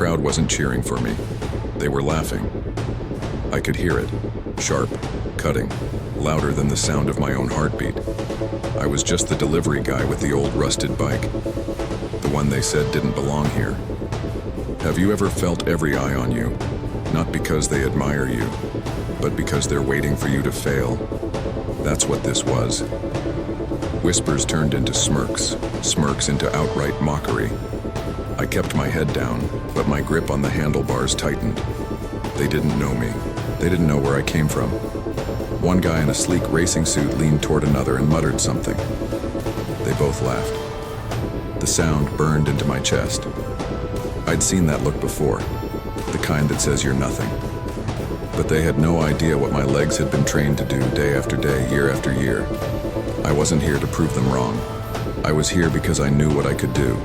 crowd wasn't cheering for me. They were laughing. I could hear it, sharp, cutting, louder than the sound of my own heartbeat. I was just the delivery guy with the old rusted bike, the one they said didn't belong here. Have you ever felt every eye on you, not because they admire you, but because they're waiting for you to fail? That's what this was. Whispers turned into smirks, smirks into outright mockery. I kept my head down, but my grip on the handlebars tightened. They didn't know me. They didn't know where I came from. One guy in a sleek racing suit leaned toward another and muttered something. They both laughed. The sound burned into my chest. I'd seen that look before, the kind that says you're nothing. But they had no idea what my legs had been trained to do day after day, year after year. I wasn't here to prove them wrong. I was here because I knew what I could do.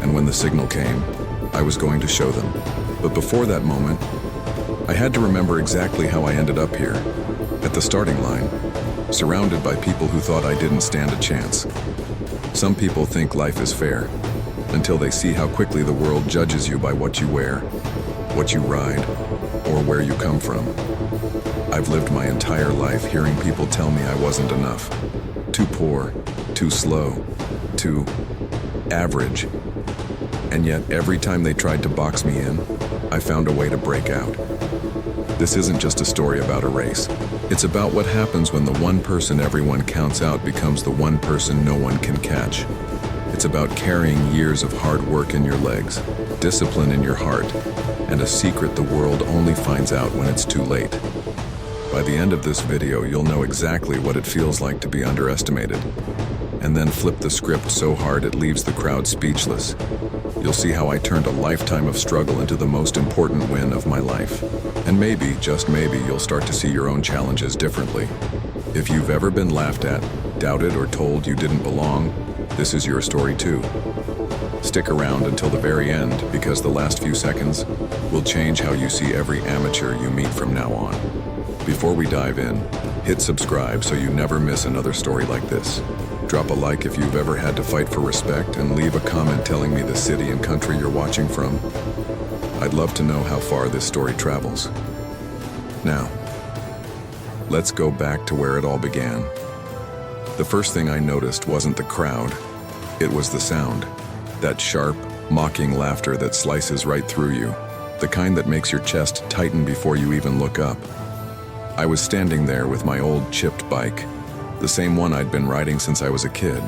And when the signal came, I was going to show them. But before that moment, I had to remember exactly how I ended up here, at the starting line, surrounded by people who thought I didn't stand a chance. Some people think life is fair, until they see how quickly the world judges you by what you wear, what you ride, or where you come from. I've lived my entire life hearing people tell me I wasn't enough. Too poor, too slow, too average. And yet, every time they tried to box me in, I found a way to break out. This isn't just a story about a race. It's about what happens when the one person everyone counts out becomes the one person no one can catch. It's about carrying years of hard work in your legs, discipline in your heart, and a secret the world only finds out when it's too late. By the end of this video, you'll know exactly what it feels like to be underestimated, and then flip the script so hard it leaves the crowd speechless. You'll see how I turned a lifetime of struggle into the most important win of my life. And maybe, just maybe, you'll start to see your own challenges differently. If you've ever been laughed at, doubted, or told you didn't belong, this is your story too. Stick around until the very end, because the last few seconds will change how you see every amateur you meet from now on. Before we dive in, hit subscribe so you never miss another story like this. Drop a like if you've ever had to fight for respect, and leave a comment telling me the city and country you're watching from. I'd love to know how far this story travels. Now, let's go back to where it all began. The first thing I noticed wasn't the crowd. It was the sound. That sharp, mocking laughter that slices right through you. The kind that makes your chest tighten before you even look up. I was standing there with my old chipped bike, the same one I'd been riding since I was a kid.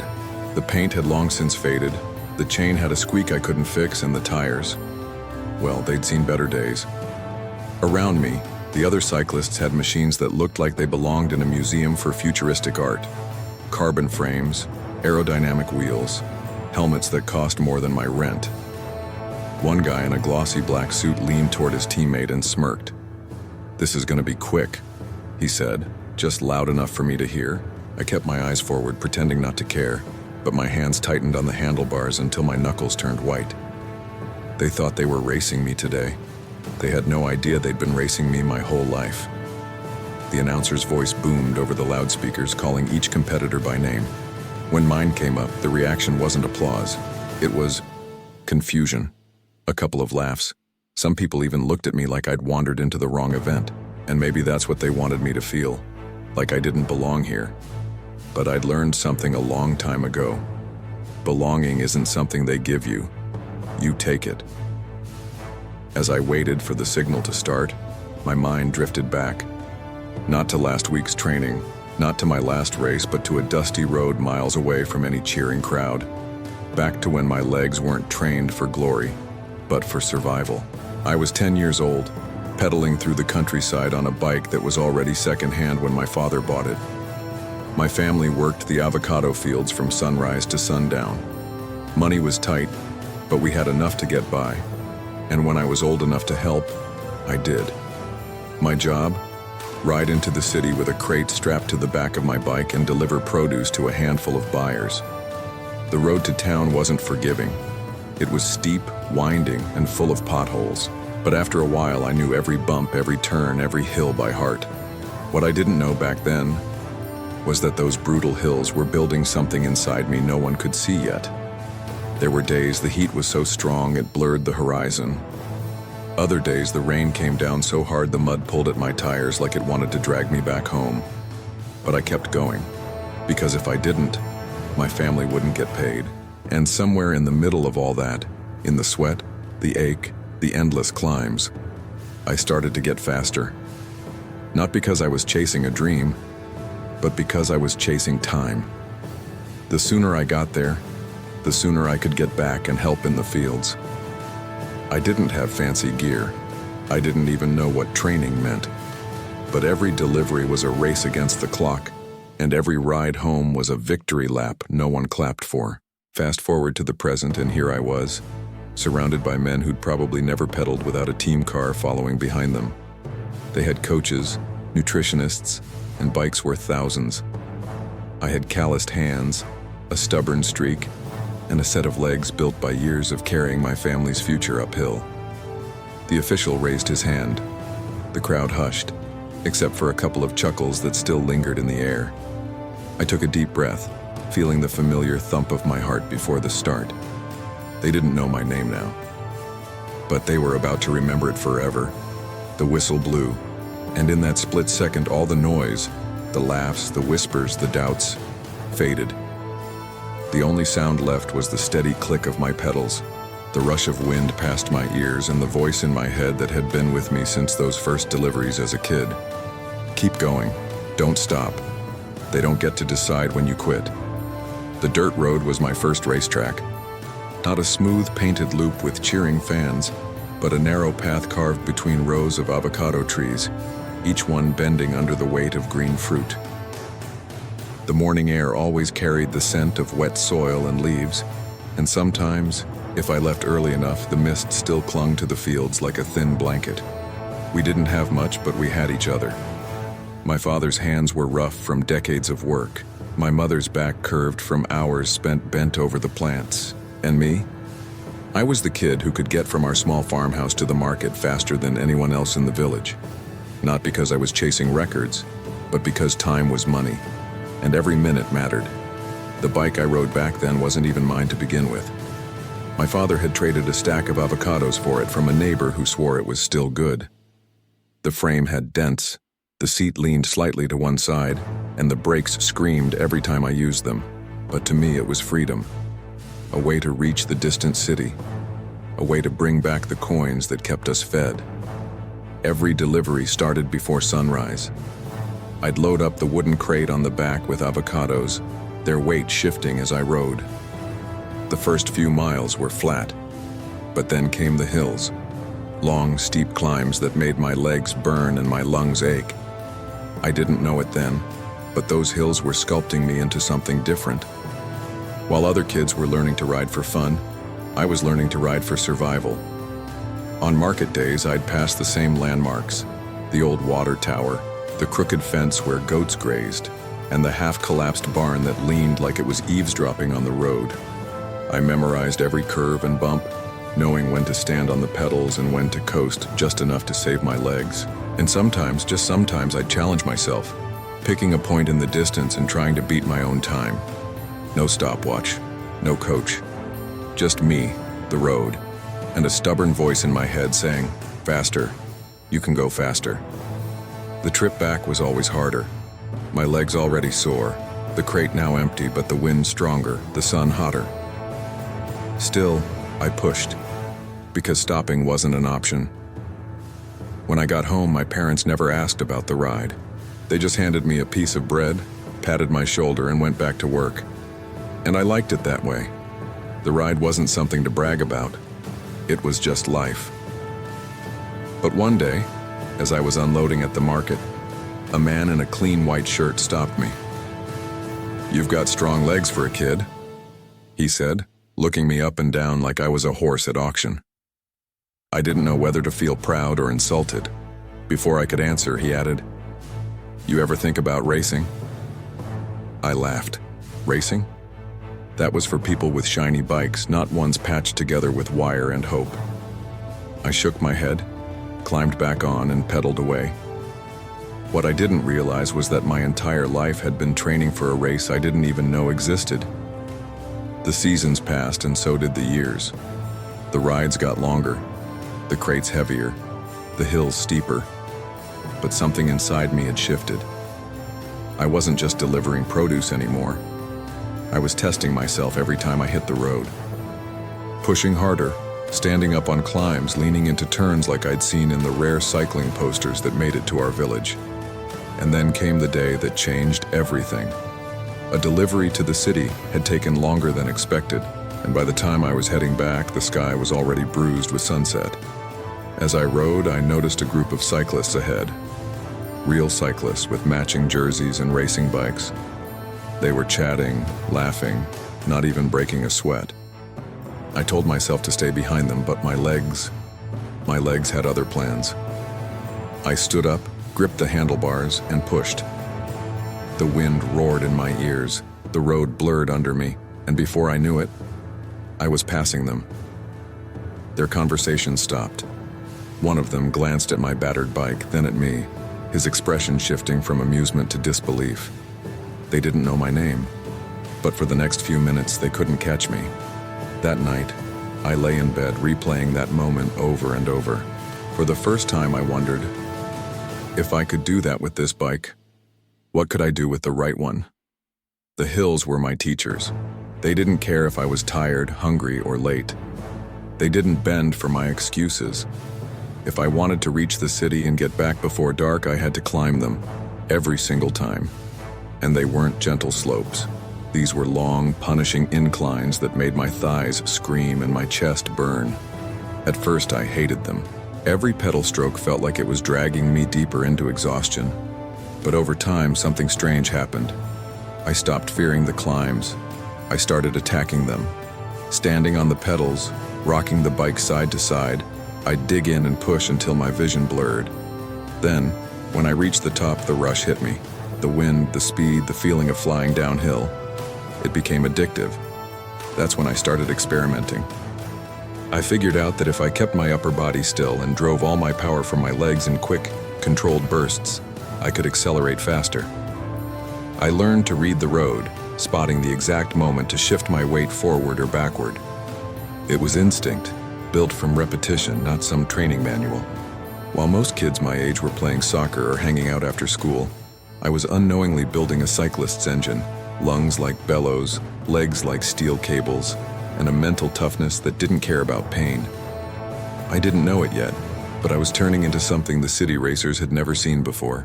The paint had long since faded, the chain had a squeak I couldn't fix, and the tires, well, they'd seen better days. Around me, the other cyclists had machines that looked like they belonged in a museum for futuristic art. Carbon frames, aerodynamic wheels, helmets that cost more than my rent. One guy in a glossy black suit leaned toward his teammate and smirked. "This is gonna be quick," he said, just loud enough for me to hear. I kept my eyes forward, pretending not to care, but my hands tightened on the handlebars until my knuckles turned white. They thought they were racing me today. They had no idea they'd been racing me my whole life. The announcer's voice boomed over the loudspeakers, calling each competitor by name. When mine came up, the reaction wasn't applause. It was confusion. A couple of laughs. Some people even looked at me like I'd wandered into the wrong event, and maybe that's what they wanted me to feel, like I didn't belong here. But I'd learned something a long time ago. Belonging isn't something they give you. You take it. As I waited for the signal to start, my mind drifted back. Not to last week's training, not to my last race, but to a dusty road miles away from any cheering crowd. Back to when my legs weren't trained for glory, but for survival. I was 10 years old, pedaling through the countryside on a bike that was already secondhand when my father bought it. My family worked the avocado fields from sunrise to sundown. Money was tight, but we had enough to get by. And when I was old enough to help, I did. My job? Ride into the city with a crate strapped to the back of my bike and deliver produce to a handful of buyers. The road to town wasn't forgiving. It was steep, winding, and full of potholes. But after a while, I knew every bump, every turn, every hill by heart. What I didn't know back then was that those brutal hills were building something inside me no one could see yet. There were days the heat was so strong it blurred the horizon, Other days, the rain came down so hard the mud pulled at my tires like it wanted to drag me back home. But I kept going, because if I didn't, my family wouldn't get paid. And somewhere in the middle of all that, in the sweat, the ache, the endless climbs, I started to get faster. Not because I was chasing a dream, but because I was chasing time. The sooner I got there, the sooner I could get back and help in the fields. I didn't have fancy gear. I didn't even know what training meant. But every delivery was a race against the clock, and every ride home was a victory lap no one clapped for. Fast forward to the present, and here I was, surrounded by men who'd probably never pedaled without a team car following behind them. They had coaches, nutritionists, and bikes worth thousands. I had calloused hands, a stubborn streak, and a set of legs built by years of carrying my family's future uphill. The official raised his hand. The crowd hushed, except for a couple of chuckles that still lingered in the air. I took a deep breath, feeling the familiar thump of my heart before the start. They didn't know my name now, but they were about to remember it forever. The whistle blew, and in that split second, all the noise, the laughs, the whispers, the doubts, faded. The only sound left was the steady click of my pedals, the rush of wind past my ears, and the voice in my head that had been with me since those first deliveries as a kid. Keep going. Don't stop. They don't get to decide when you quit. The dirt road was my first racetrack. Not a smooth, painted loop with cheering fans, but a narrow path carved between rows of avocado trees, each one bending under the weight of green fruit. The morning air always carried the scent of wet soil and leaves, and sometimes, if I left early enough, the mist still clung to the fields like a thin blanket. We didn't have much, but we had each other. My father's hands were rough from decades of work. My mother's back curved from hours spent bent over the plants. And me? I was the kid who could get from our small farmhouse to the market faster than anyone else in the village. Not because I was chasing records, but because time was money, and every minute mattered. The bike I rode back then wasn't even mine to begin with. My father had traded a stack of avocados for it from a neighbor who swore it was still good. The frame had dents, the seat leaned slightly to one side, and the brakes screamed every time I used them. But to me it was freedom. A way to reach the distant city. A way to bring back the coins that kept us fed. Every delivery started before sunrise. I'd load up the wooden crate on the back with avocados, their weight shifting as I rode. The first few miles were flat, but then came the hills. Long, steep climbs that made my legs burn and my lungs ache. I didn't know it then, but those hills were sculpting me into something different. While other kids were learning to ride for fun, I was learning to ride for survival. On market days, I'd pass the same landmarks, the old water tower, the crooked fence where goats grazed, and the half-collapsed barn that leaned like it was eavesdropping on the road. I memorized every curve and bump, knowing when to stand on the pedals and when to coast just enough to save my legs. And sometimes, just sometimes, I'd challenge myself, picking a point in the distance and trying to beat my own time. No stopwatch, no coach, just me, the road, and a stubborn voice in my head saying, "Faster, you can go faster." The trip back was always harder. My legs already sore, the crate now empty, but the wind stronger, the sun hotter. Still, I pushed, because stopping wasn't an option. When I got home, my parents never asked about the ride. They just handed me a piece of bread, patted my shoulder, and went back to work. And I liked it that way. The ride wasn't something to brag about. It was just life. But one day, as I was unloading at the market, a man in a clean white shirt stopped me. "You've got strong legs for a kid," he said, looking me up and down like I was a horse at auction. I didn't know whether to feel proud or insulted. Before I could answer, he added, "You ever think about racing?" I laughed. Racing? That was for people with shiny bikes, not ones patched together with wire and hope. I shook my head, climbed back on, and pedaled away. What I didn't realize was that my entire life had been training for a race I didn't even know existed. The seasons passed, and so did the years. The rides got longer. the crates heavier, the hills steeper, but something inside me had shifted. I wasn't just delivering produce anymore. I was testing myself every time I hit the road. Pushing harder, standing up on climbs, leaning into turns like I'd seen in the rare cycling posters that made it to our village. And then came the day that changed everything. A delivery to the city had taken longer than expected, and by the time I was heading back, the sky was already bruised with sunset. As I rode, I noticed a group of cyclists ahead. Real cyclists with matching jerseys and racing bikes. They were chatting, laughing, not even breaking a sweat. I told myself to stay behind them, but my legs had other plans. I stood up, gripped the handlebars, and pushed. The wind roared in my ears, the road blurred under me, and before I knew it, I was passing them. Their conversation stopped. One of them glanced at my battered bike, then at me, his expression shifting from amusement to disbelief. They didn't know my name, but for the next few minutes they couldn't catch me. That night, I lay in bed replaying that moment over and over. For the first time I wondered, if I could do that with this bike, what could I do with the right one? The hills were my teachers. They didn't care if I was tired, hungry, or late. They didn't bend for my excuses. If I wanted to reach the city and get back before dark, I had to climb them, every single time. And they weren't gentle slopes. These were long, punishing inclines that made my thighs scream and my chest burn. At first, I hated them. Every pedal stroke felt like it was dragging me deeper into exhaustion. But over time, something strange happened. I stopped fearing the climbs. I started attacking them. Standing on the pedals, rocking the bike side to side, I'd dig in and push until my vision blurred. Then, when I reached the top, the rush hit me. The wind, the speed, the feeling of flying downhill. It became addictive. That's when I started experimenting. I figured out that if I kept my upper body still and drove all my power from my legs in quick, controlled bursts, I could accelerate faster. I learned to read the road, spotting the exact moment to shift my weight forward or backward. It was instinct, built from repetition, not some training manual. While most kids my age were playing soccer or hanging out after school, I was unknowingly building a cyclist's engine, lungs like bellows, legs like steel cables, and a mental toughness that didn't care about pain. I didn't know it yet, but I was turning into something the city racers had never seen before.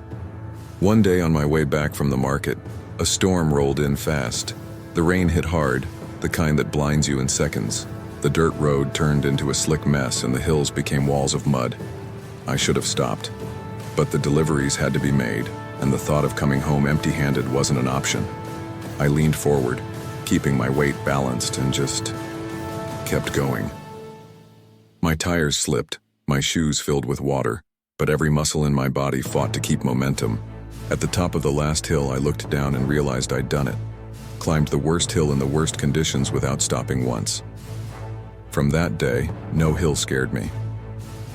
One day on my way back from the market, a storm rolled in fast. The rain hit hard, the kind that blinds you in seconds. The dirt road turned into a slick mess and the hills became walls of mud. I should have stopped, but the deliveries had to be made, and the thought of coming home empty-handed wasn't an option. I leaned forward, keeping my weight balanced, and just kept going. My tires slipped, my shoes filled with water, but every muscle in my body fought to keep momentum. At the top of the last hill, I looked down and realized I'd done it. Climbed the worst hill in the worst conditions without stopping once. From that day, no hill scared me.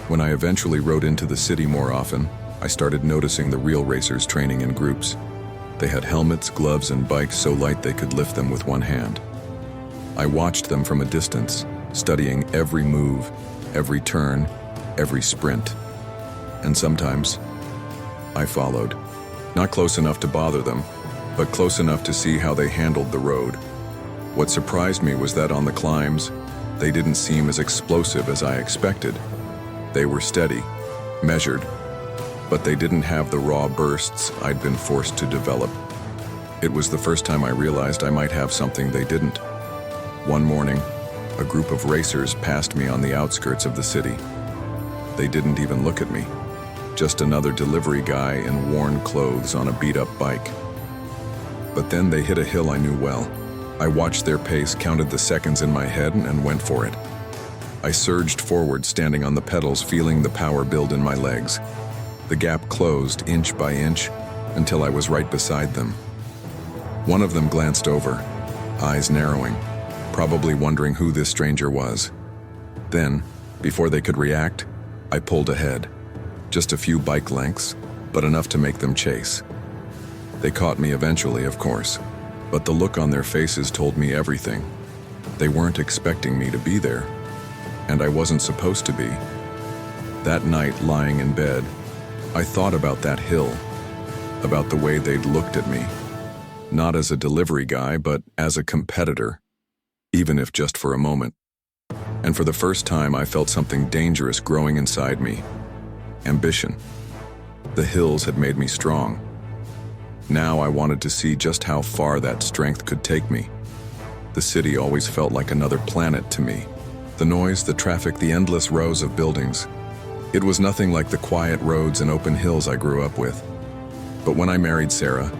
When I eventually rode into the city more often, I started noticing the real racers training in groups. They had helmets, gloves, and bikes so light they could lift them with one hand. I watched them from a distance, studying every move, every turn, every sprint. And sometimes, I followed. Not close enough to bother them, but close enough to see how they handled the road. What surprised me was that on the climbs, they didn't seem as explosive as I expected. They were steady, measured, but they didn't have the raw bursts I'd been forced to develop. It was the first time I realized I might have something they didn't. One morning, a group of racers passed me on the outskirts of the city. They didn't even look at me. Just another delivery guy in worn clothes on a beat-up bike. But then they hit a hill I knew well. I watched their pace, counted the seconds in my head, and went for it. I surged forward, standing on the pedals, feeling the power build in my legs. The gap closed inch by inch until I was right beside them. One of them glanced over, eyes narrowing, probably wondering who this stranger was. Then, before they could react, I pulled ahead. Just a few bike lengths, but enough to make them chase. They caught me eventually, of course, but the look on their faces told me everything. They weren't expecting me to be there, and I wasn't supposed to be. That night, lying in bed, I thought about that hill, about the way they'd looked at me, not as a delivery guy, but as a competitor, even if just for a moment. And for the first time, I felt something dangerous growing inside me. Ambition. The hills had made me strong. Now I wanted to see just how far that strength could take me. The city always felt like another planet to me. The noise, the traffic, the endless rows of buildings. It was nothing like the quiet roads and open hills I grew up with. But when I married Sarah,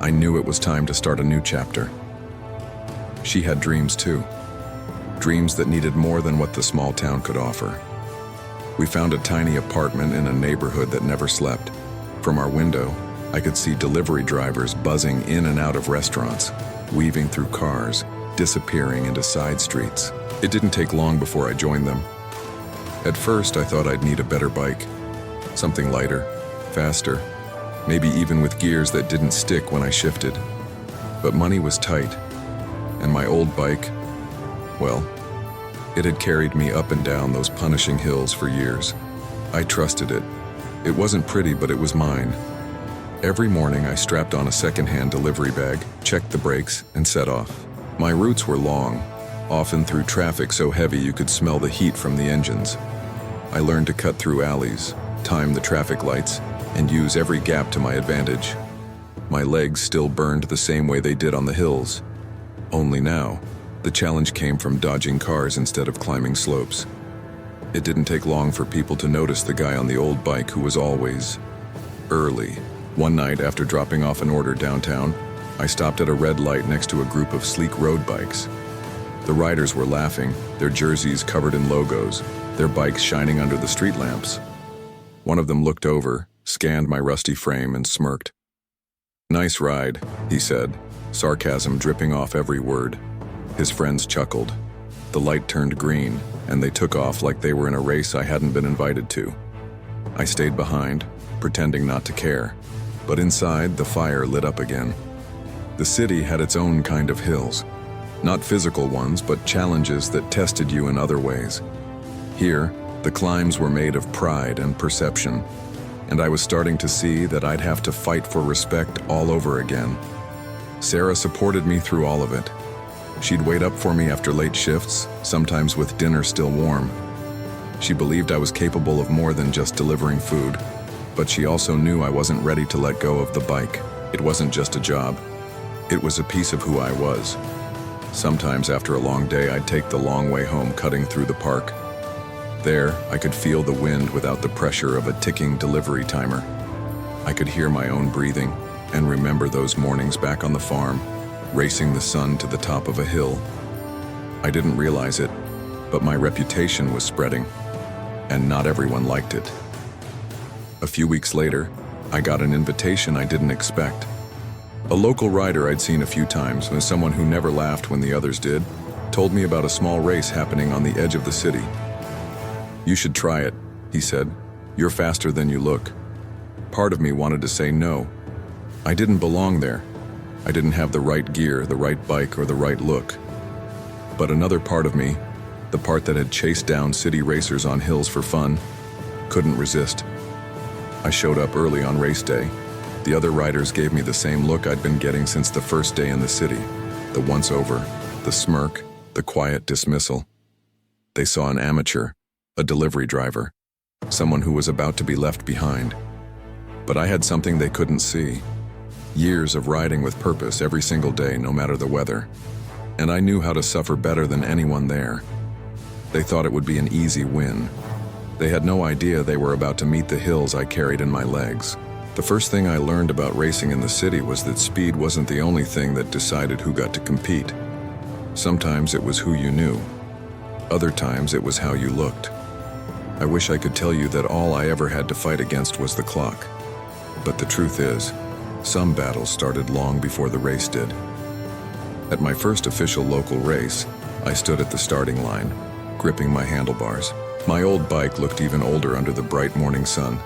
I knew it was time to start a new chapter. She had dreams too. Dreams that needed more than what the small town could offer. We found a tiny apartment in a neighborhood that never slept. From our window, I could see delivery drivers buzzing in and out of restaurants, weaving through cars, disappearing into side streets. It didn't take long before I joined them. At first, I thought I'd need a better bike. Something lighter, faster, maybe even with gears that didn't stick when I shifted. But money was tight, and my old bike, well, it had carried me up and down those punishing hills for years. I trusted it. It wasn't pretty, but it was mine. Every morning I strapped on a second-hand delivery bag, checked the brakes, and set off. My routes were long, often through traffic so heavy you could smell the heat from the engines. I learned to cut through alleys, time the traffic lights, and use every gap to my advantage. My legs still burned the same way they did on the hills. Only now, the challenge came from dodging cars instead of climbing slopes. It didn't take long for people to notice the guy on the old bike who was always early. One night, after dropping off an order downtown, I stopped at a red light next to a group of sleek road bikes. The riders were laughing, their jerseys covered in logos, their bikes shining under the street lamps. One of them looked over, scanned my rusty frame, and smirked. "Nice ride," he said, sarcasm dripping off every word. His friends chuckled. The light turned green, and they took off like they were in a race I hadn't been invited to. I stayed behind, pretending not to care, but inside the fire lit up again. The city had its own kind of hills. Not physical ones, but challenges that tested you in other ways. Here, the climbs were made of pride and perception, and I was starting to see that I'd have to fight for respect all over again. Sarah supported me through all of it. She'd wait up for me after late shifts, sometimes with dinner still warm. She believed I was capable of more than just delivering food, but she also knew I wasn't ready to let go of the bike. It wasn't just a job. It was a piece of who I was. Sometimes after a long day, I'd take the long way home cutting through the park. There, I could feel the wind without the pressure of a ticking delivery timer. I could hear my own breathing and remember those mornings back on the farm, racing the sun to the top of a hill. I didn't realize it, but my reputation was spreading, and not everyone liked it. A few weeks later, I got an invitation I didn't expect. A local rider I'd seen a few times, and someone who never laughed when the others did, told me about a small race happening on the edge of the city. "You should try it," he said. "You're faster than you look." Part of me wanted to say no. I didn't belong there. I didn't have the right gear, the right bike, or the right look. But another part of me, the part that had chased down city racers on hills for fun, couldn't resist. I showed up early on race day. The other riders gave me the same look I'd been getting since the first day in the city. The once-over, the smirk, the quiet dismissal. They saw an amateur, a delivery driver, someone who was about to be left behind. But I had something they couldn't see. Years of riding with purpose every single day, no matter the weather. And I knew how to suffer better than anyone there. They thought it would be an easy win. They had no idea they were about to meet the hills I carried in my legs. The first thing I learned about racing in the city was that speed wasn't the only thing that decided who got to compete. Sometimes it was who you knew. Other times it was how you looked. I wish I could tell you that all I ever had to fight against was the clock. But the truth is, some battles started long before the race did. At my first official local race, I stood at the starting line, gripping my handlebars. My old bike looked even older under the bright morning sun,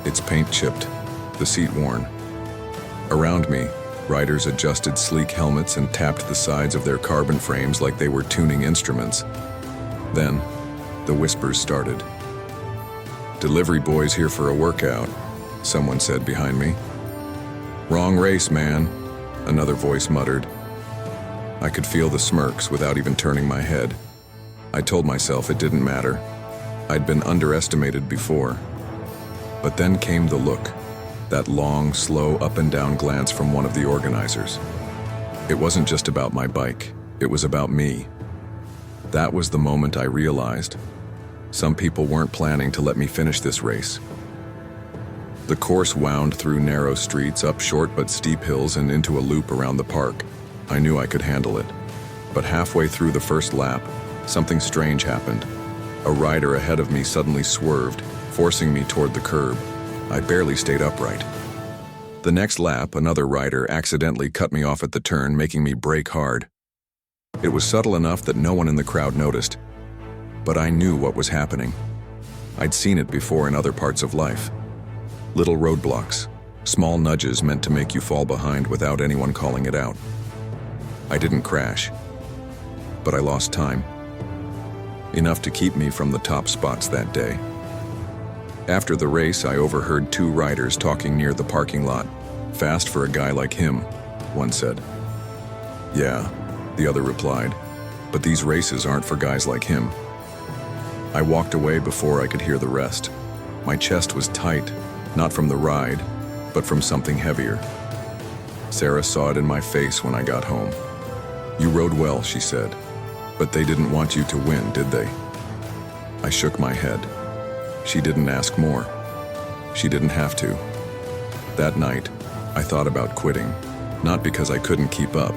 its paint chipped, the seat worn. Around me, riders adjusted sleek helmets and tapped the sides of their carbon frames like they were tuning instruments. Then, the whispers started. "Delivery boys here for a workout," someone said behind me. "Wrong race, man," another voice muttered. I could feel the smirks without even turning my head. I told myself it didn't matter. I'd been underestimated before. But then came the look, that long, slow up and down glance from one of the organizers. It wasn't just about my bike, it was about me. That was the moment I realized some people weren't planning to let me finish this race. The course wound through narrow streets, up short but steep hills, and into a loop around the park. I knew I could handle it. But halfway through the first lap, something strange happened. A rider ahead of me suddenly swerved, forcing me toward the curb. I barely stayed upright. The next lap, another rider accidentally cut me off at the turn, making me brake hard. It was subtle enough that no one in the crowd noticed, but I knew what was happening. I'd seen it before in other parts of life. Little roadblocks, small nudges meant to make you fall behind without anyone calling it out. I didn't crash, but I lost time. Enough to keep me from the top spots that day. After the race, I overheard two riders talking near the parking lot. "Fast for a guy like him," one said. "Yeah," the other replied, "but these races aren't for guys like him." I walked away before I could hear the rest. My chest was tight, not from the ride, but from something heavier. Sarah saw it in my face when I got home. "You rode well," she said, "but they didn't want you to win, did they?" I shook my head. She didn't ask more. She didn't have to. That night, I thought about quitting, not because I couldn't keep up,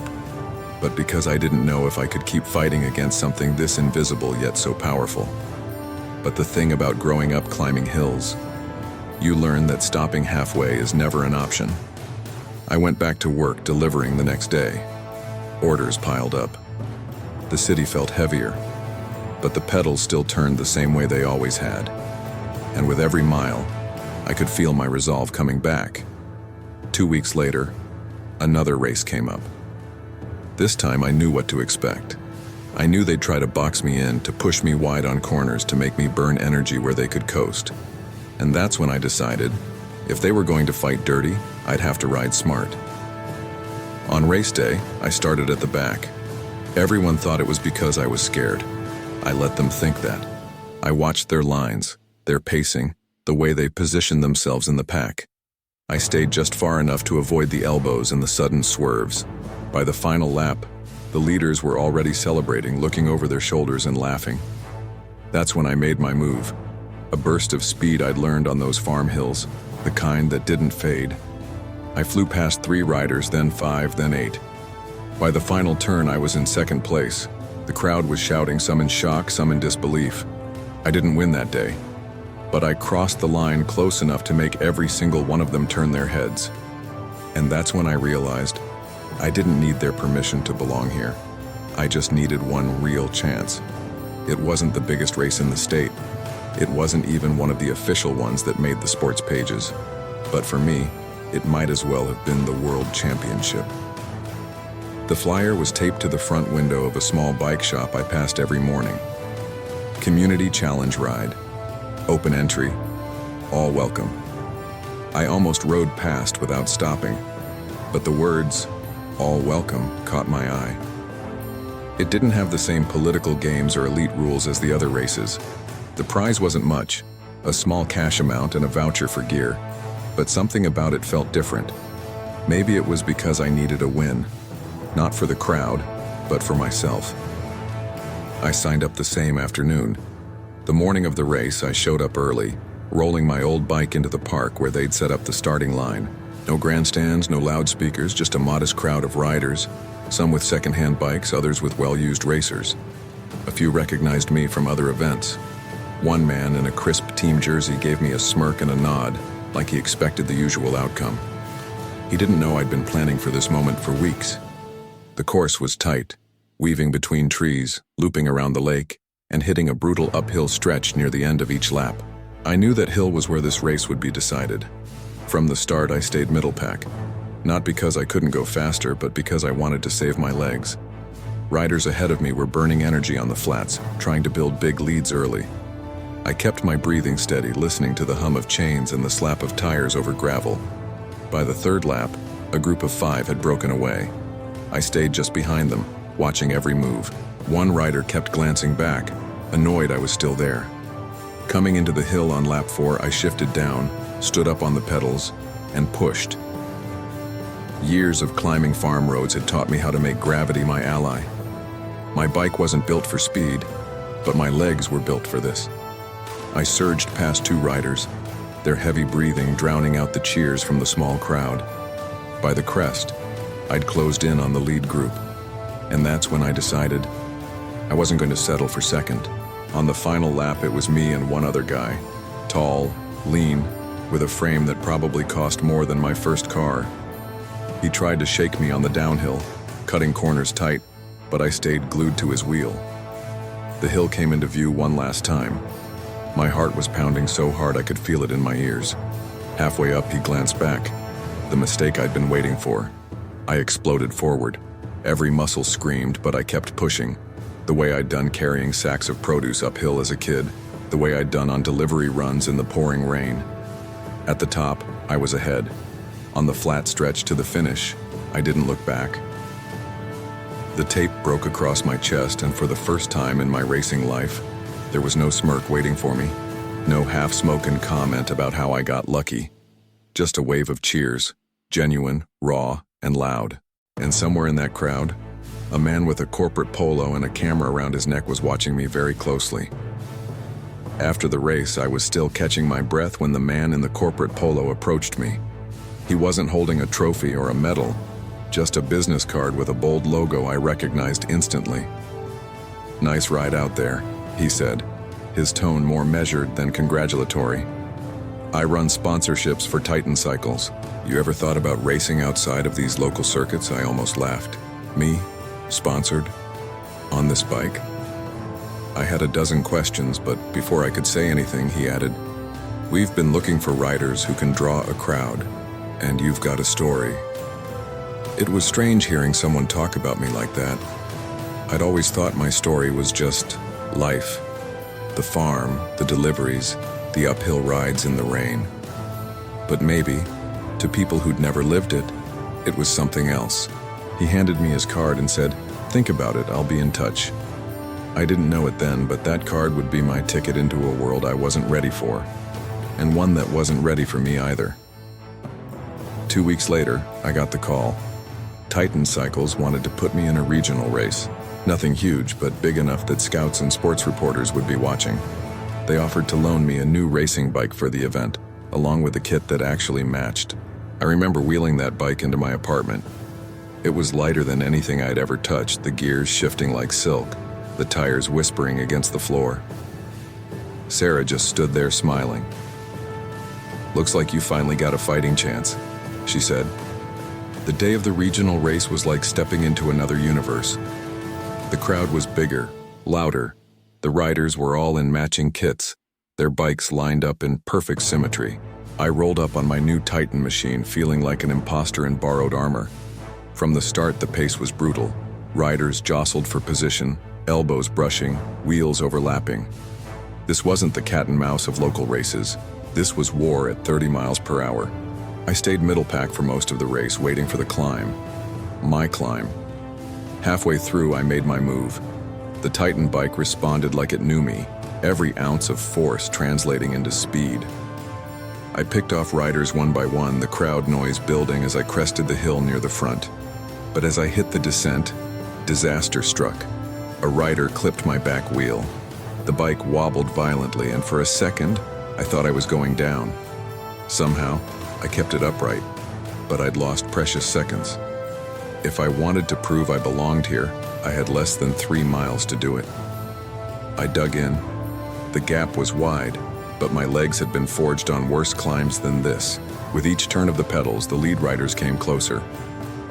but because I didn't know if I could keep fighting against something this invisible yet so powerful. But the thing about growing up climbing hills, you learn that stopping halfway is never an option. I went back to work delivering the next day. Orders piled up. The city felt heavier, but the pedals still turned the same way they always had. And with every mile, I could feel my resolve coming back. 2 weeks later, another race came up. This time I knew what to expect. I knew they'd try to box me in, to push me wide on corners, to make me burn energy where they could coast. And that's when I decided, if they were going to fight dirty, I'd have to ride smart. On race day, I started at the back. Everyone thought it was because I was scared. I let them think that. I watched their lines, their pacing, the way they positioned themselves in the pack. I stayed just far enough to avoid the elbows and the sudden swerves. By the final lap, the leaders were already celebrating, looking over their shoulders and laughing. That's when I made my move. A burst of speed I'd learned on those farm hills, the kind that didn't fade. I flew past 3 riders, then 5, then 8. By the final turn, I was in second place. The crowd was shouting, some in shock, some in disbelief. I didn't win that day, but I crossed the line close enough to make every single one of them turn their heads. And that's when I realized I didn't need their permission to belong here. I just needed one real chance. It wasn't the biggest race in the state. It wasn't even one of the official ones that made the sports pages. But for me, it might as well have been the World Championship. The flyer was taped to the front window of a small bike shop I passed every morning. Community Challenge Ride. Open entry. All welcome. I almost rode past without stopping, but the words, "all welcome," caught my eye. It didn't have the same political games or elite rules as the other races. The prize wasn't much, a small cash amount and a voucher for gear, but something about it felt different. Maybe it was because I needed a win, not for the crowd, but for myself. I signed up the same afternoon. The morning of the race, I showed up early, rolling my old bike into the park where they'd set up the starting line. No grandstands, no loudspeakers, just a modest crowd of riders, some with second-hand bikes, others with well-used racers. A few recognized me from other events. One man in a crisp team jersey gave me a smirk and a nod, like he expected the usual outcome. He didn't know I'd been planning for this moment for weeks. The course was tight, weaving between trees, looping around the lake, and hitting a brutal uphill stretch near the end of each lap. I knew that hill was where this race would be decided. From the start, I stayed middle pack. Not because I couldn't go faster, but because I wanted to save my legs. Riders ahead of me were burning energy on the flats, trying to build big leads early. I kept my breathing steady, listening to the hum of chains and the slap of tires over gravel. By the third lap, a group of 5 had broken away. I stayed just behind them, watching every move. One rider kept glancing back, annoyed I was still there. Coming into the hill on lap 4, I shifted down, stood up on the pedals, and pushed. Years of climbing farm roads had taught me how to make gravity my ally. My bike wasn't built for speed, but my legs were built for this. I surged past 2 riders, their heavy breathing drowning out the cheers from the small crowd. By the crest, I'd closed in on the lead group, and that's when I decided I wasn't going to settle for second. On the final lap, it was me and one other guy, tall, lean, with a frame that probably cost more than my first car. He tried to shake me on the downhill, cutting corners tight, but I stayed glued to his wheel. The hill came into view one last time. My heart was pounding so hard I could feel it in my ears. Halfway up, he glanced back, the mistake I'd been waiting for. I exploded forward. Every muscle screamed, but I kept pushing, the way I'd done carrying sacks of produce uphill as a kid, the way I'd done on delivery runs in the pouring rain. At the top, I was ahead. On the flat stretch to the finish, I didn't look back. The tape broke across my chest, and for the first time in my racing life, there was no smirk waiting for me, no half-spoken comment about how I got lucky. Just a wave of cheers, genuine, raw, and loud. And somewhere in that crowd, a man with a corporate polo and a camera around his neck was watching me very closely. After the race, I was still catching my breath when the man in the corporate polo approached me. He wasn't holding a trophy or a medal, just a business card with a bold logo I recognized instantly. "Nice ride out there," he said, his tone more measured than congratulatory. "I run sponsorships for Titan Cycles. You ever thought about racing outside of these local circuits?" I almost laughed. Me? Sponsored? On this bike? I had a dozen questions, but before I could say anything, he added, "We've been looking for riders who can draw a crowd, and you've got a story." It was strange hearing someone talk about me like that. I'd always thought my story was just life. The farm, the deliveries, the uphill rides in the rain. But maybe, to people who'd never lived it, it was something else. He handed me his card and said, "Think about it, I'll be in touch." I didn't know it then, but that card would be my ticket into a world I wasn't ready for, and one that wasn't ready for me either. 2 weeks later, I got the call. Titan Cycles wanted to put me in a regional race. Nothing huge, but big enough that scouts and sports reporters would be watching. They offered to loan me a new racing bike for the event, along with a kit that actually matched. I remember wheeling that bike into my apartment. It was lighter than anything I'd ever touched, the gears shifting like silk, the tires whispering against the floor. Sarah just stood there smiling. "Looks like you finally got a fighting chance," she said. The day of the regional race was like stepping into another universe. The crowd was bigger, louder. The riders were all in matching kits, their bikes lined up in perfect symmetry. I rolled up on my new Titan machine, feeling like an imposter in borrowed armor. From the start, the pace was brutal. Riders jostled for position, elbows brushing, wheels overlapping. This wasn't the cat and mouse of local races. This was war at 30 miles per hour. I stayed middle pack for most of the race, waiting for the climb. My climb. Halfway through, I made my move. The Titan bike responded like it knew me, every ounce of force translating into speed. I picked off riders one by one, the crowd noise building as I crested the hill near the front. But as I hit the descent, disaster struck. A rider clipped my back wheel. The bike wobbled violently, and for a second, I thought I was going down. Somehow, I kept it upright, but I'd lost precious seconds. If I wanted to prove I belonged here, I had less than 3 miles to do it. I dug in. The gap was wide, but my legs had been forged on worse climbs than this. With each turn of the pedals, the lead riders came closer.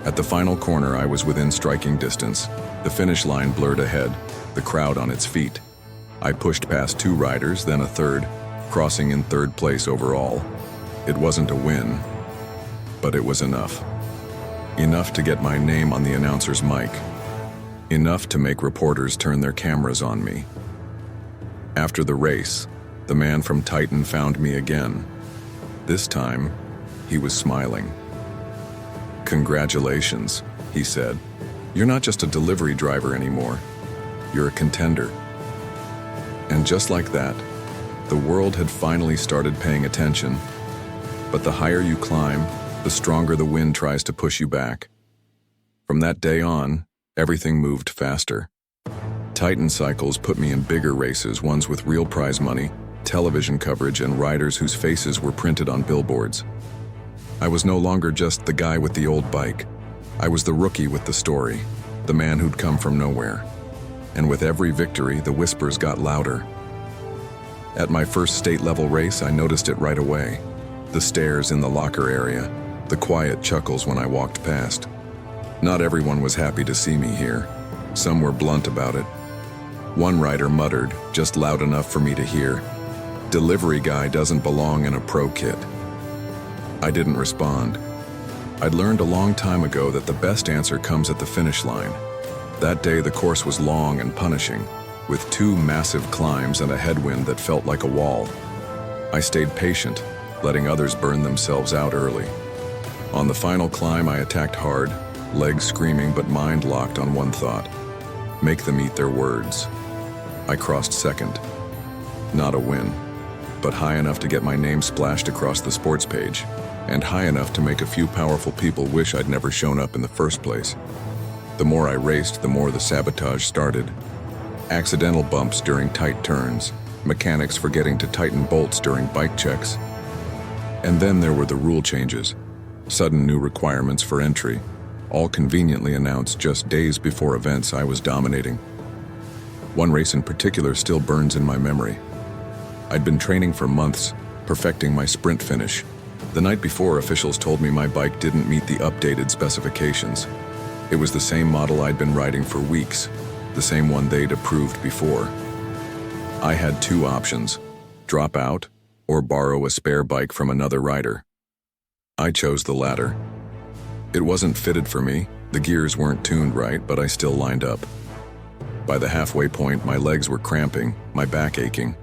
At the final corner, I was within striking distance. The finish line blurred ahead, the crowd on its feet. I pushed past 2 riders, then a third, crossing in 3rd place overall. It wasn't a win, but it was enough. Enough to get my name on the announcer's mic. Enough to make reporters turn their cameras on me. After the race, The man from Titan found me again. This time, he was smiling. "Congratulations," he said. "You're not just a delivery driver anymore. You're a contender." And just like that, the world had finally started paying attention. But the higher you climb, the stronger the wind tries to push you back. From that day on, everything moved faster. Titan Cycles put me in bigger races, ones with real prize money, television coverage, and riders whose faces were printed on billboards. I was no longer just the guy with the old bike. I was the rookie with the story, the man who'd come from nowhere. And with every victory, the whispers got louder. At my first state-level race, I noticed it right away. The stares in the locker area, the quiet chuckles when I walked past. Not everyone was happy to see me here. Some were blunt about it. One rider muttered, just loud enough for me to hear, "Delivery guy doesn't belong in a pro kit." I didn't respond. I'd learned a long time ago that the best answer comes at the finish line. That day the course was long and punishing, with 2 massive climbs and a headwind that felt like a wall. I stayed patient, letting others burn themselves out early. On the final climb, I attacked hard, legs screaming but mind locked on one thought: make them eat their words. I crossed second. Not a win, but high enough to get my name splashed across the sports page, and high enough to make a few powerful people wish I'd never shown up in the first place. The more I raced, the more the sabotage started. Accidental bumps during tight turns, mechanics forgetting to tighten bolts during bike checks. And then there were the rule changes, sudden new requirements for entry, all conveniently announced just days before events I was dominating. One race in particular still burns in my memory. I'd been training for months, perfecting my sprint finish. The night before, officials told me my bike didn't meet the updated specifications. It was the same model I'd been riding for weeks, the same one they'd approved before. I had 2 options: drop out or borrow a spare bike from another rider. I chose the latter. It wasn't fitted for me, the gears weren't tuned right, but I still lined up. By the halfway point, my legs were cramping, my back aching,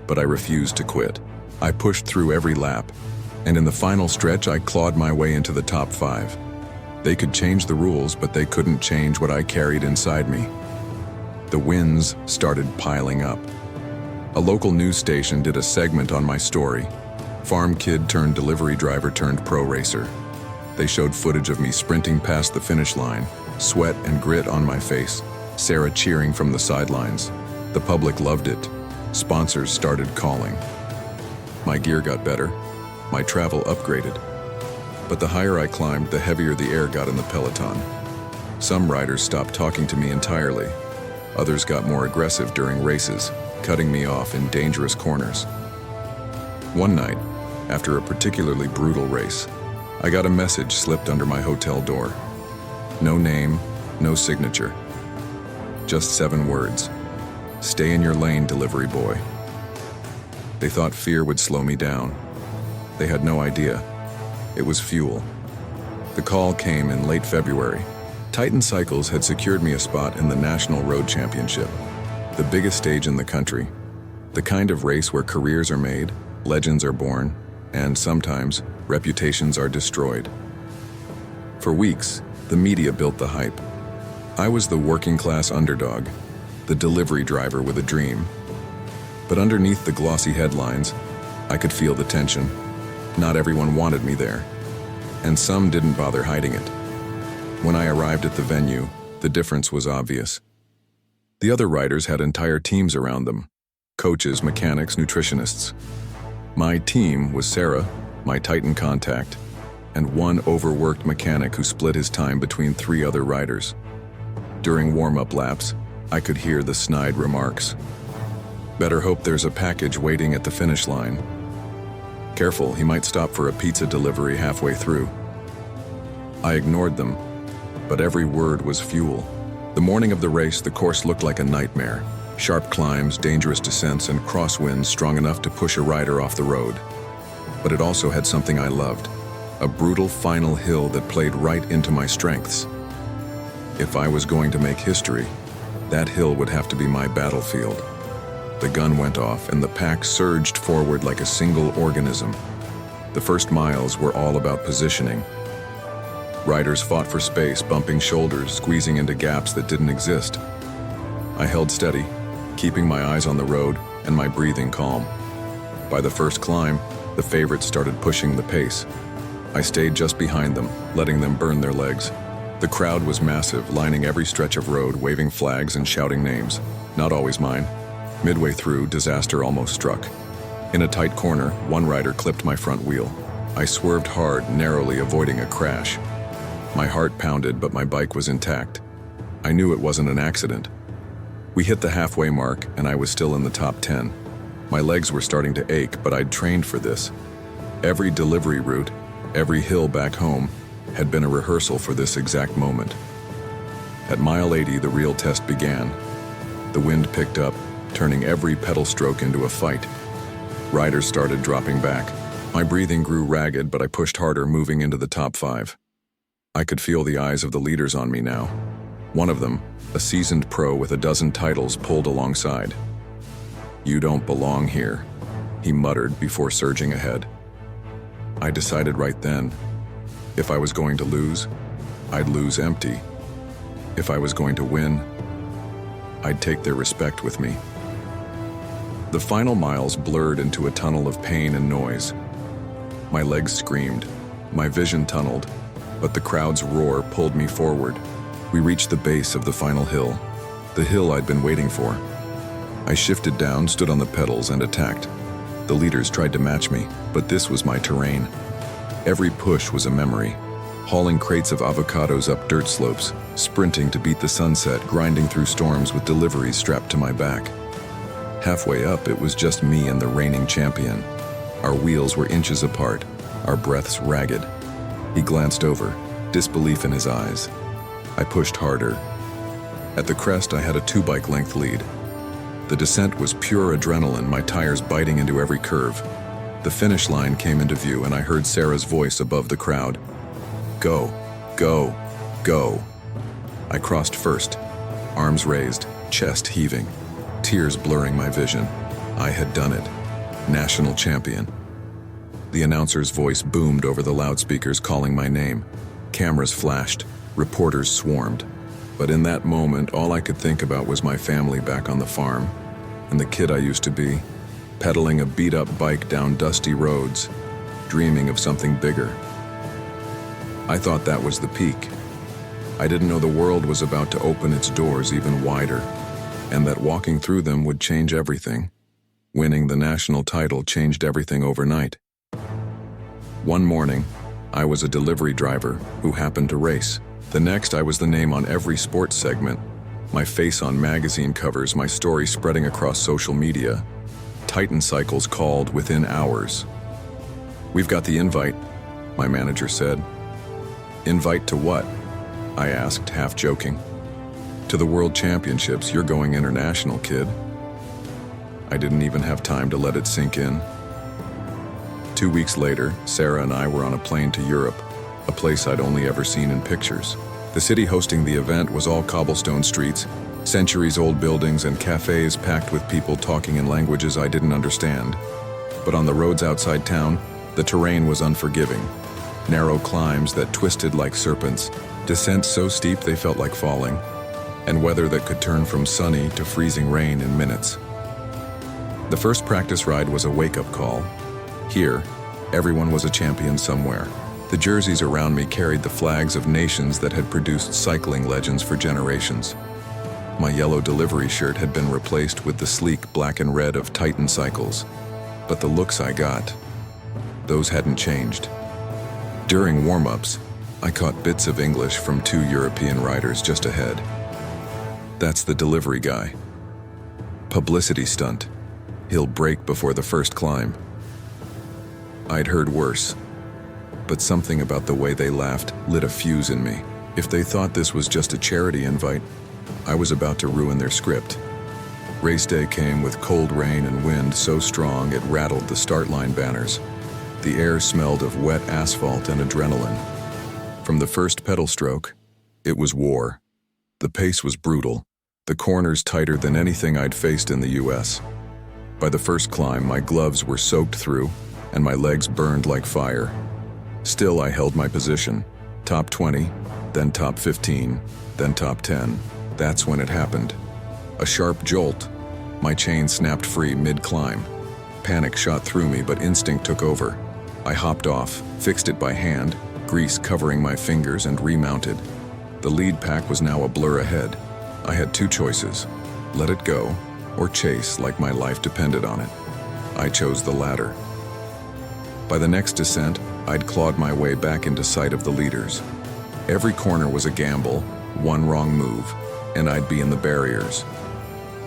but I refused to quit. I pushed through every lap, and in the final stretch, I clawed my way into the top 5. They could change the rules, but they couldn't change what I carried inside me. The wins started piling up. A local news station did a segment on my story. Farm kid turned delivery driver turned pro racer. They showed footage of me sprinting past the finish line, sweat and grit on my face, Sarah cheering from the sidelines. The public loved it. Sponsors started calling. My gear got better. My travel upgraded. But the higher I climbed, the heavier the air got in the peloton. Some riders stopped talking to me entirely. Others got more aggressive during races, cutting me off in dangerous corners. One night, after a particularly brutal race, I got a message slipped under my hotel door. No name, no signature. Just 7 words. "Stay in your lane, delivery boy." They thought fear would slow me down. They had no idea. It was fuel. The call came in late February. Titan Cycles had secured me a spot in the National Road Championship, the biggest stage in the country, the kind of race where careers are made, legends are born, and sometimes reputations are destroyed. For weeks, the media built the hype. I was the working-class underdog, the delivery driver with a dream. But underneath the glossy headlines, I could feel the tension. Not everyone wanted me there, and some didn't bother hiding it. When I arrived at the venue, the difference was obvious. The other riders had entire teams around them: coaches, mechanics, nutritionists. My team was Sarah, my Titan contact, and one overworked mechanic who split his time between 3 other riders. During warm-up laps, I could hear the snide remarks. "Better hope there's a package waiting at the finish line. Careful, he might stop for a pizza delivery halfway through." I ignored them, but every word was fuel. The morning of the race, the course looked like a nightmare. Sharp climbs, dangerous descents, and crosswinds strong enough to push a rider off the road. But it also had something I loved: a brutal final hill that played right into my strengths. If I was going to make history, that hill would have to be my battlefield. the gun went off and the pack surged forward like a single organism. The first miles were all about positioning. Riders fought for space, bumping shoulders, squeezing into gaps that didn't exist. I held steady, keeping my eyes on the road and my breathing calm. By the first climb, the favorites started pushing the pace. I stayed just behind them, letting them burn their legs. The crowd was massive, lining every stretch of road, waving flags and shouting names. Not always mine. Midway through, disaster almost struck. In a tight corner, one rider clipped my front wheel. I swerved hard, narrowly avoiding a crash. My heart pounded, but my bike was intact. I knew it wasn't an accident. We hit the halfway mark, and I was still in the top 10. My legs were starting to ache, but I'd trained for this. Every delivery route, every hill back home, had been a rehearsal for this exact moment. At mile 80, the real test began. The wind picked up, turning every pedal stroke into a fight. Riders started dropping back. My breathing grew ragged, but I pushed harder, moving into the top 5. I could feel the eyes of the leaders on me now. One of them, a seasoned pro with a dozen titles, pulled alongside. "You don't belong here," he muttered before surging ahead. I decided right then, if I was going to lose, I'd lose empty. If I was going to win, I'd take their respect with me. The final miles blurred into a tunnel of pain and noise. My legs screamed, my vision tunneled, but the crowd's roar pulled me forward. We reached the base of the final hill, the hill I'd been waiting for. I shifted down, stood on the pedals, and attacked. The leaders tried to match me, but this was my terrain. Every push was a memory, hauling crates of avocados up dirt slopes, sprinting to beat the sunset, grinding through storms with deliveries strapped to my back. Halfway up, it was just me and the reigning champion. Our wheels were inches apart, our breaths ragged. He glanced over, disbelief in his eyes. I pushed harder. At the crest, I had a 2-bike length lead. The descent was pure adrenaline, my tires biting into every curve. The finish line came into view, and I heard Sarah's voice above the crowd. "Go, go, go." I crossed first, arms raised, chest heaving, tears blurring my vision. I had done it. National champion. The announcer's voice boomed over the loudspeakers, calling my name. Cameras flashed, reporters swarmed. But in that moment, all I could think about was my family back on the farm, and the kid I used to be, pedaling a beat-up bike down dusty roads, dreaming of something bigger. I thought that was the peak. I didn't know the world was about to open its doors even wider, and that walking through them would change everything. Winning the national title changed everything overnight. One morning, I was a delivery driver who happened to race. The next, I was the name on every sports segment, my face on magazine covers, my story spreading across social media. Titan Cycles called within hours. "We've got the invite," my manager said. "Invite to what?" I asked, half joking. "To the World Championships. You're going international, kid." I didn't even have time to let it sink in. 2 weeks later, Sarah and I were on a plane to Europe, a place I'd only ever seen in pictures. The city hosting the event was all cobblestone streets, centuries-old buildings and cafes packed with people talking in languages I didn't understand. But on the roads outside town, the terrain was unforgiving. Narrow climbs that twisted like serpents, descents so steep they felt like falling, and weather that could turn from sunny to freezing rain in minutes. The first practice ride was a wake-up call. Here, everyone was a champion somewhere. The jerseys around me carried the flags of nations that had produced cycling legends for generations. My yellow delivery shirt had been replaced with the sleek black and red of Titan Cycles. But the looks I got, those hadn't changed. During warm-ups, I caught bits of English from 2 European riders just ahead. "That's the delivery guy. Publicity stunt. He'll break before the first climb." I'd heard worse, but something about the way they laughed lit a fuse in me. If they thought this was just a charity invite, I was about to ruin their script. Race day came with cold rain and wind so strong it rattled the start line banners. The air smelled of wet asphalt and adrenaline. From the first pedal stroke, it was war. The pace was brutal, the corners tighter than anything I'd faced in the US. By the first climb, my gloves were soaked through and my legs burned like fire. Still, I held my position. Top 20, then top 15, then top 10. That's when it happened. A sharp jolt. My chain snapped free mid-climb. Panic shot through me, but instinct took over. I hopped off, fixed it by hand, grease covering my fingers, and remounted. The lead pack was now a blur ahead. I had two choices: let it go, or chase like my life depended on it. I chose the latter. By the next descent, I'd clawed my way back into sight of the leaders. Every corner was a gamble, one wrong move, and I'd be in the barriers.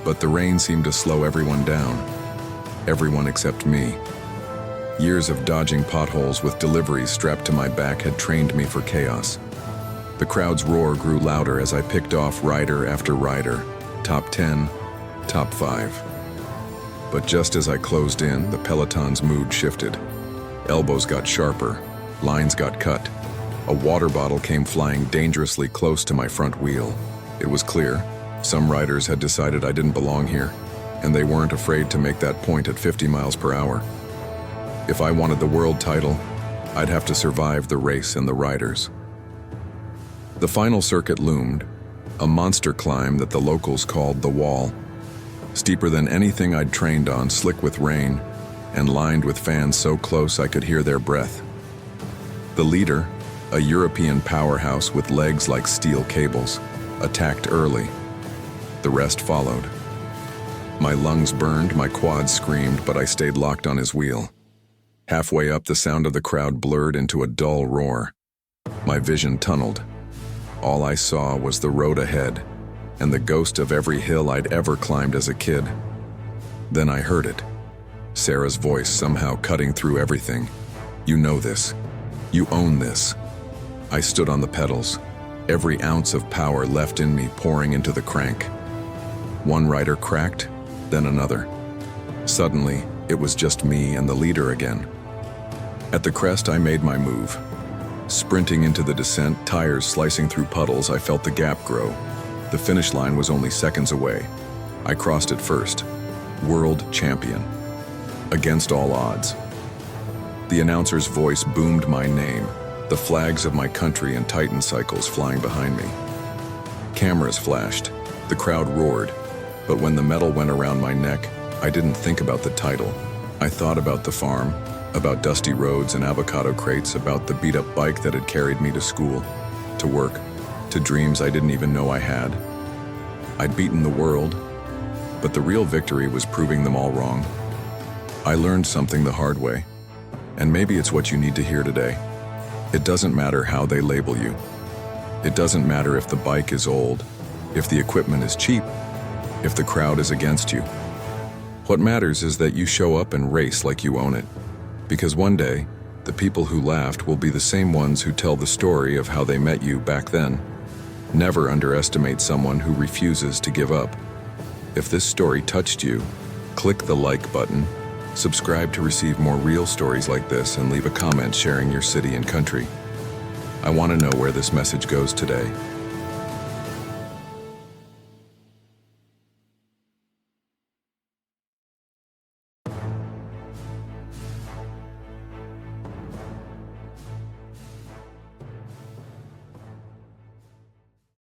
But the rain seemed to slow everyone down. Everyone except me. Years of dodging potholes with deliveries strapped to my back had trained me for chaos. The crowd's roar grew louder as I picked off rider after rider. Top 10, top 5. But just as I closed in, the peloton's mood shifted. Elbows got sharper, lines got cut. A water bottle came flying dangerously close to my front wheel. It was clear, some riders had decided I didn't belong here, and they weren't afraid to make that point at 50 miles per hour. If I wanted the world title, I'd have to survive the race and the riders. The final circuit loomed, a monster climb that the locals called the Wall. Steeper than anything I'd trained on, slick with rain, and lined with fans so close I could hear their breath. The leader, a European powerhouse with legs like steel cables, attacked early. The rest followed. My lungs burned, my quads screamed, but I stayed locked on his wheel. Halfway up, the sound of the crowd blurred into a dull roar. My vision tunneled. All I saw was the road ahead, and the ghost of every hill I'd ever climbed as a kid. Then I heard it. Sarah's voice somehow cutting through everything. "You know this. You own this." I stood on the pedals, every ounce of power left in me pouring into the crank. One rider cracked, then another. Suddenly, it was just me and the leader again. At the crest, I made my move. Sprinting into the descent, tires slicing through puddles, I felt the gap grow. The finish line was only seconds away. I crossed it first. World champion. Against all odds. The announcer's voice boomed my name, the flags of my country and Titan cycles flying behind me. Cameras flashed, the crowd roared, but when the medal went around my neck, I didn't think about the title. I thought about the farm, about dusty roads and avocado crates, about the beat-up bike that had carried me to school, to work, to dreams I didn't even know I had. I'd beaten the world, but the real victory was proving them all wrong. I learned something the hard way, and maybe it's what you need to hear today. It doesn't matter how they label you. It doesn't matter if the bike is old, if the equipment is cheap, if the crowd is against you. What matters is that you show up and race like you own it. Because one day, the people who laughed will be the same ones who tell the story of how they met you back then. Never underestimate someone who refuses to give up. If this story touched you, click the like button, subscribe to receive more real stories like this, and leave a comment sharing your city and country. I want to know where this message goes today.